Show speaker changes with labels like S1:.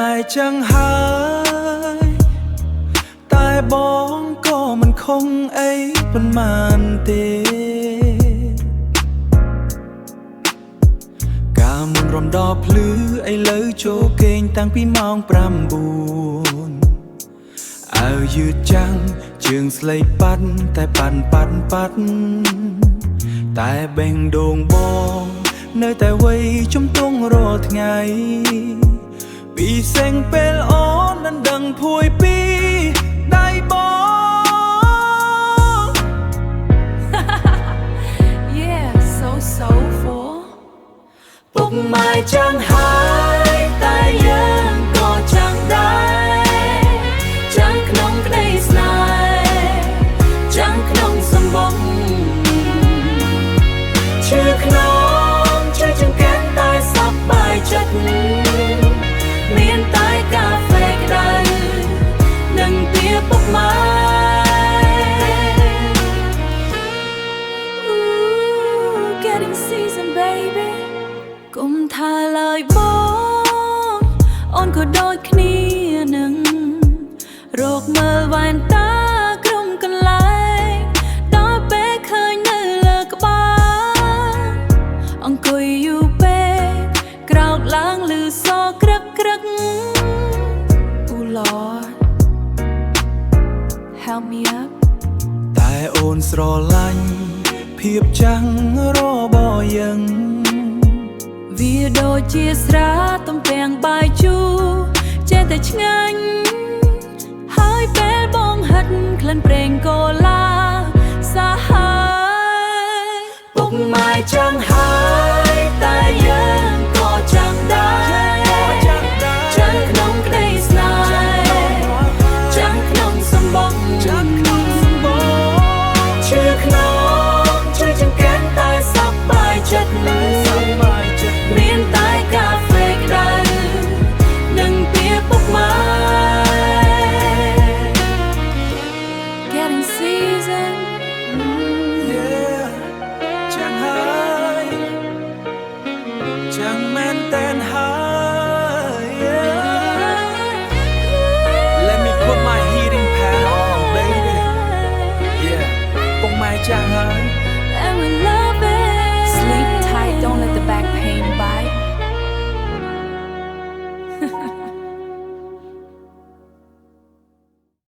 S1: ម៉ែចឹងហើយតែបងក៏មិនខំអីប៉ុន្មានទេកាលមុនរំដោភ្លឺឥឡូវចូលគេងតាំងពីម៉ោង9អើយឺតចាំងជើងស្លេកប៉ាត់តែប៉ាត់តែបេះដូងបងនៅតែវ័យជំទង់រាល់ថ្ងៃពីសេងពេលអូននឹងដឹងភួយពីដៃបង
S2: Yeah so soulful
S1: ពុកម៉ែចឹងហើយតែយើងក៏ចាំដែរចាំក្នុងក្តីស្នេហ៍ចាំក្នុងសំបងឈឺក្នុងឈឺចង្កេះតែសប្បាយចិត្តមានតែកាហ្វេក្តៅនិងទាពុកម៉ែ
S2: Getting seasoned baby កុំថាឡើយបងអូនក៏ដូចគ្នានឹងរកមើលវ៉ែនតាក្រុមកន្លែងដល់ពេលឃើញនៅលើក្បាលអង្គុយយូរពេកក្រោកឡើងឮសក្រឹកOh Lord help me up
S1: តែអូនស្រឡាញ់ភាពចាំងរបស់យើង
S2: វាដូចជាស្រាទំពាំងបាយជូរចេះតែឆ្ងាញ់ហើយពេលបងហិតក្លិនប្រេងកូឡាសាហាយ
S1: ពុកម៉ែចឹងហ